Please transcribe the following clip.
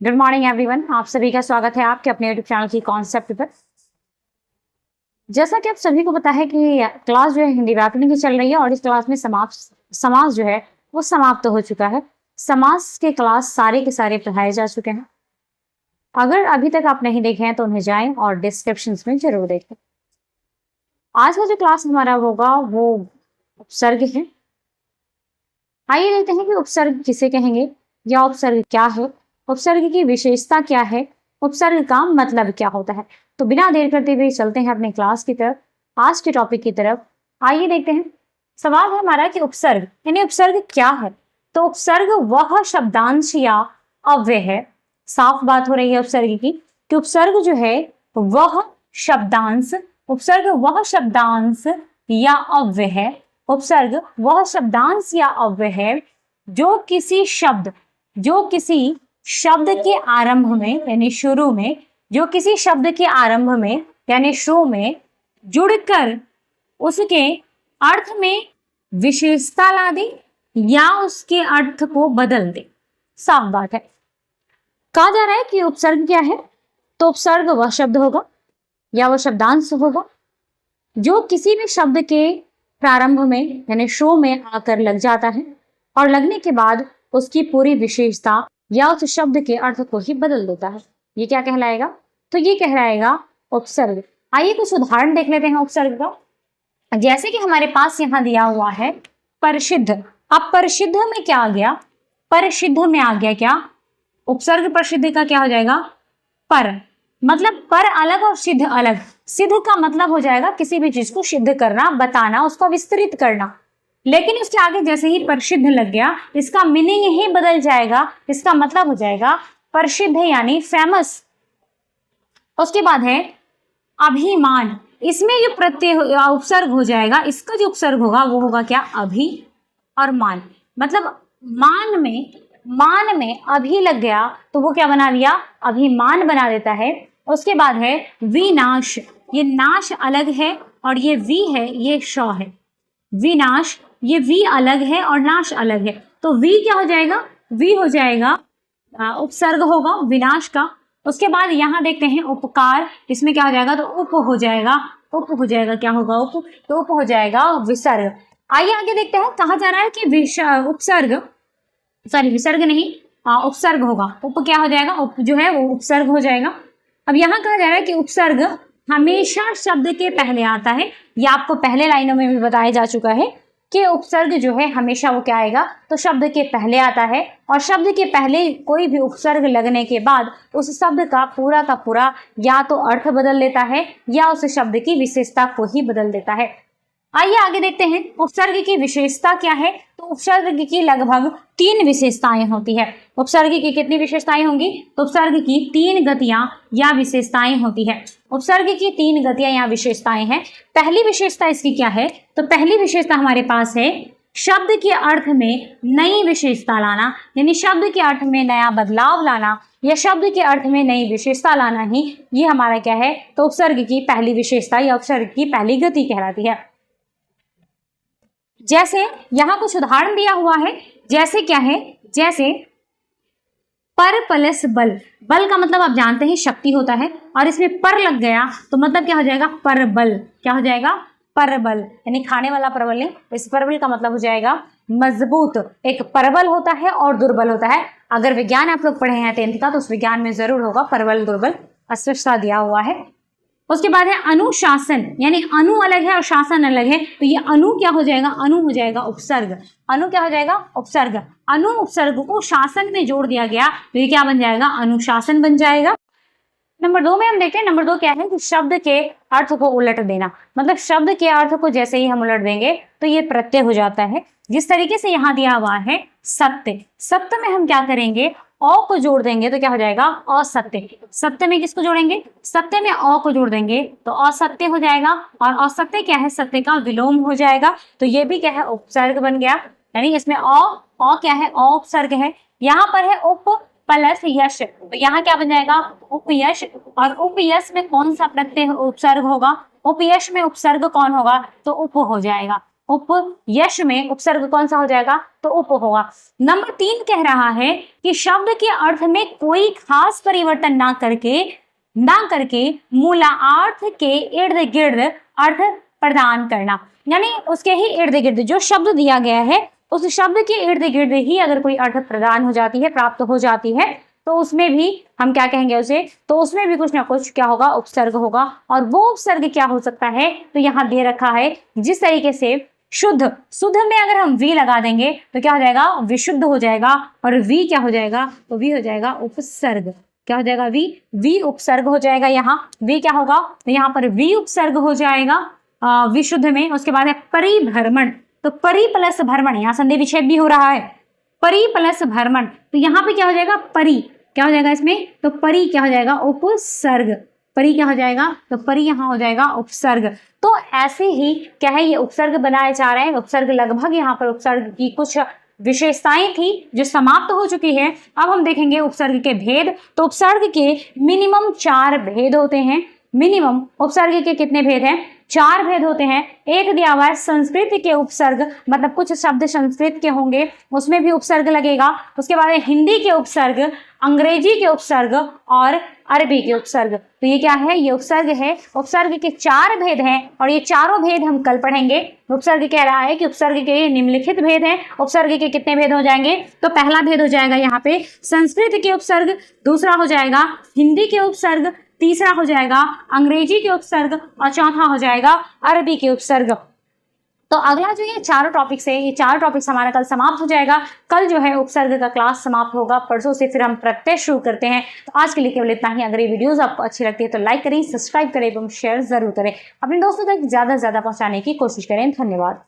Good morning everyone, आप सभी का स्वागत है आपके अपने यूट्यूब चैनल की कॉन्सेप्ट पर। जैसा कि आप सभी को पता है कि क्लास जो है हिंदी व्याकरण की चल रही है और इस क्लास में समास जो है वो समाप्त हो चुका है। समास के क्लास सारे के सारे पढ़ाए जा चुके हैं। अगर अभी तक आप नहीं देखे हैं तो उन्हें जाएं और डिस्क्रिप्शन में जरूर देखें। आज का जो क्लास हमारा होगा वो उपसर्ग है। आइए देखते हैं कि उपसर्ग किसे कहेंगे या उपसर्ग क्या है, उपसर्ग की विशेषता क्या है, उपसर्ग का मतलब क्या होता है। तो बिना देर करते हुए चलते हैं अपने क्लास की तरफ, आज के टॉपिक की तरफ। आइए देखते हैं। सवाल है हमारा कि उपसर्ग यानी उपसर्ग क्या है। तो उपसर्ग वह शब्दांश या अव्यय है। साफ बात हो रही है उपसर्ग की कि उपसर्ग जो है वह शब्दांश, उपसर्ग वह शब्दांश या अव्यय है। उपसर्ग वह शब्दांश या अव्यय है जो किसी शब्द के आरंभ में यानी शुरू में, जो किसी शब्द के आरंभ में यानी शुरू में जुड़कर उसके अर्थ में विशेषता ला दे या उसके अर्थ को बदल दे। साफ बात है। कहा जा रहा है कि उपसर्ग क्या है। तो उपसर्ग वह शब्द होगा या वह शब्दांश होगा जो किसी भी शब्द के प्रारंभ में यानी शुरू में आकर लग जाता है और लगने के बाद उसकी पूरी विशेषता या उस शब्द के अर्थ को ही बदल देता है। ये क्या कहलाएगा? तो ये कहलाएगा उपसर्ग। आइए कुछ उदाहरण देख लेते हैं उपसर्ग का। जैसे कि हमारे पास यहाँ दिया हुआ है परिसिद्ध। अब परिसिद्ध में क्या आ गया? परिसिद्ध में आ गया क्या? उपसर्ग परिसिद्ध का क्या हो जाएगा? पर, मतलब पर अलग और सिद्ध अलग। सिद्ध का मतलब हो जाएगा किसी भी चीज को सिद्ध करना, बताना, उसको विस्तृत करना। लेकिन उसके आगे जैसे ही प्रसिद्ध लग गया, इसका मीनिंग ही बदल जाएगा। इसका मतलब हो जाएगा प्रसिद्ध यानी फेमस। उसके बाद है अभिमान। इसमें जो प्रत्यय उपसर्ग हो जाएगा, इसका जो उपसर्ग होगा वो होगा क्या? अभि और मान। मतलब मान में अभी लग गया तो वो क्या बना दिया? अभिमान बना देता है। उसके बाद है विनाश। ये नाश अलग है और ये वी है, ये श है। विनाश, ये वी अलग है और नाश अलग है। तो वी क्या हो जाएगा? वी हो जाएगा उपसर्ग होगा विनाश का। उसके बाद यहाँ देखते हैं उपकार। इसमें क्या हो जाएगा? तो उप हो जाएगा। उप हो जाएगा, क्या होगा? उप। तो उप हो जाएगा विसर्ग। आइए आगे देखते हैं। कहा जा रहा है कि विसर्ग नहीं, उपसर्ग होगा। उप क्या हो जाएगा? उप जो है वो उपसर्ग हो जाएगा। अब यहाँ कहा जा रहा है कि उपसर्ग हमेशा शब्द के पहले आता है। यह आपको पहले लाइनों में भी बताया जा चुका है कि उपसर्ग जो है हमेशा वो क्या आएगा? तो शब्द के पहले आता है और शब्द के पहले कोई भी उपसर्ग लगने के बाद उस शब्द का पूरा या तो अर्थ बदल देता है या उस शब्द की विशेषता को ही बदल देता है। आइए आगे देखते हैं उपसर्ग की विशेषता क्या है। तो उपसर्ग की लगभग 3 विशेषताएं होती है। उपसर्ग की कितनी विशेषताएं होंगी? तो उपसर्ग की 3 गतियां या विशेषताएं होती है। उपसर्ग की 3 गतियां या विशेषताएं हैं। पहली विशेषता इसकी क्या है? तो पहली विशेषता हमारे पास है शब्द के अर्थ में नई विशेषता लाना, यानी शब्द के अर्थ में नया बदलाव लाना या शब्द के अर्थ में नई विशेषता लाना ही ये हमारा क्या है? तो उपसर्ग की पहली विशेषता या उपसर्ग की पहली गति कहलाती है। जैसे यहां कुछ उदाहरण दिया हुआ है। जैसे क्या है? जैसे पर प्लस बल। बल का मतलब आप जानते हैं शक्ति होता है और इसमें पर लग गया तो मतलब क्या हो जाएगा? परबल। क्या हो जाएगा? परबल, यानी खाने वाला परबल नहीं। इस परबल का मतलब हो जाएगा मजबूत। एक परबल होता है और दुर्बल होता है। अगर विज्ञान आप लोग पढ़े हैं 10th का तो उस विज्ञान में जरूर होगा परबल दुर्बल अस्पष्टता दिया हुआ है। उसके बाद है अनुशासन, यानी अनु अलग है और शासन अलग है। तो ये अनु क्या हो जाएगा? अनु हो जाएगा उपसर्ग। अनु क्या हो जाएगा? उपसर्ग। अनु उपसर्ग को शासन में जोड़ दिया गया तो ये क्या बन जाएगा? अनुशासन बन जाएगा। नंबर 2 में हम देखते हैं। नंबर 2 क्या है? कि शब्द के अर्थ को उलट देना। मतलब शब्द के अर्थ को जैसे ही हम उलट देंगे तो ये प्रत्यय हो जाता है। जिस तरीके से यहाँ दिया हुआ है सत्य। सत्य में हम क्या करेंगे? अ को जोड़ देंगे तो क्या हो जाएगा? असत्य। सत्य में किसको जोड़ेंगे? सत्य में अ को जोड़ देंगे तो असत्य हो जाएगा। और असत्य क्या है? सत्य का विलोम हो जाएगा। तो ये भी क्या है? उपसर्ग बन गया। यानी इसमें अ क्या है? अ उपसर्ग है। यहाँ पर है उप प्लस यश, तो यहाँ क्या बन जाएगा? उपयश। और उपयश में कौन सा प्रत्यय उपसर्ग होगा? उपयश में उपसर्ग कौन होगा? तो उप हो जाएगा। उपयश में उपसर्ग कौन सा हो जाएगा, तो उप होगा। नंबर 3 कह रहा है कि शब्द के अर्थ में कोई खास परिवर्तन ना करके मूलार्थ के इर्द गिर्द अर्थ प्रदान करना, यानी उसके ही इर्द गिर्द जो शब्द दिया गया है उस शब्द के इर्द गिर्द ही अगर कोई अर्थ प्रदान हो जाती है, प्राप्त हो जाती है, तो उसमें भी हम क्या कहेंगे उसे, तो उसमें भी कुछ ना कुछ क्या होगा, उपसर्ग होगा। और वो उपसर्ग क्या हो सकता है, तो यहाँ दे रखा है जिस तरीके से शुद्ध में अगर हम वी लगा देंगे तो क्या हो जाएगा, विशुद्ध हो जाएगा। और वी क्या हो जाएगा, तो वी हो जाएगा उपसर्ग। क्या हो जाएगा, वी उपसर्ग हो जाएगा। यहाँ वी क्या होगा, तो यहाँ पर वी उपसर्ग हो जाएगा विशुद्ध में। उसके बाद है परिभ्रमण, तो परि प्लस भ्रमण, यहाँ संधि विच्छेद भी हो रहा है, परि प्लस भ्रमण, तो यहाँ पे क्या हो जाएगा, परि क्या हो जाएगा इसमें, तो परि क्या हो जाएगा, उपसर्ग। परि क्या हो जाएगा, तो परि यहाँ हो जाएगा उपसर्ग। तो ऐसे ही क्या है, ये उपसर्ग बनाए जा रहे हैं। उपसर्ग लगभग यहाँ पर उपसर्ग की कुछ विशेषताएं थी जो समाप्त हो चुकी है। अब हम देखेंगे उपसर्ग के भेद। तो उपसर्ग के मिनिमम 4 भेद होते हैं। मिनिमम उपसर्ग के कितने भेद हैं, 4 भेद होते हैं। एक दिया हुआ है संस्कृत के उपसर्ग, मतलब कुछ शब्द संस्कृत के होंगे उसमें भी उपसर्ग लगेगा। उसके बाद हिंदी के उपसर्ग, अंग्रेजी के उपसर्ग और अरबी के उपसर्ग। तो ये क्या है, ये उपसर्ग है। उपसर्ग के 4 भेद हैं और ये चारों भेद हम कल पढ़ेंगे। उपसर्ग कह रहा है कि उपसर्ग के निम्नलिखित भेद हैं। उपसर्ग के कितने भेद हो जाएंगे, तो पहला भेद हो जाएगा यहाँ पे संस्कृत के उपसर्ग, दूसरा हो जाएगा हिंदी के उपसर्ग, तीसरा हो जाएगा अंग्रेजी के उपसर्ग और चौथा हो जाएगा अरबी के उपसर्ग। तो अगला जो ये चारों टॉपिक्स है, ये चारों टॉपिक्स हमारा कल समाप्त हो जाएगा। कल जो है उपसर्ग का क्लास समाप्त होगा, परसों से फिर हम प्रत्यय शुरू करते हैं। तो आज के लिए केवल इतना ही। अगर ये वीडियोस आपको अच्छी लगती है तो लाइक करें, सब्सक्राइब करें एवं शेयर जरूर करें। अपने दोस्तों तक ज्यादा से ज्यादा पहुंचाने की कोशिश करें। धन्यवाद।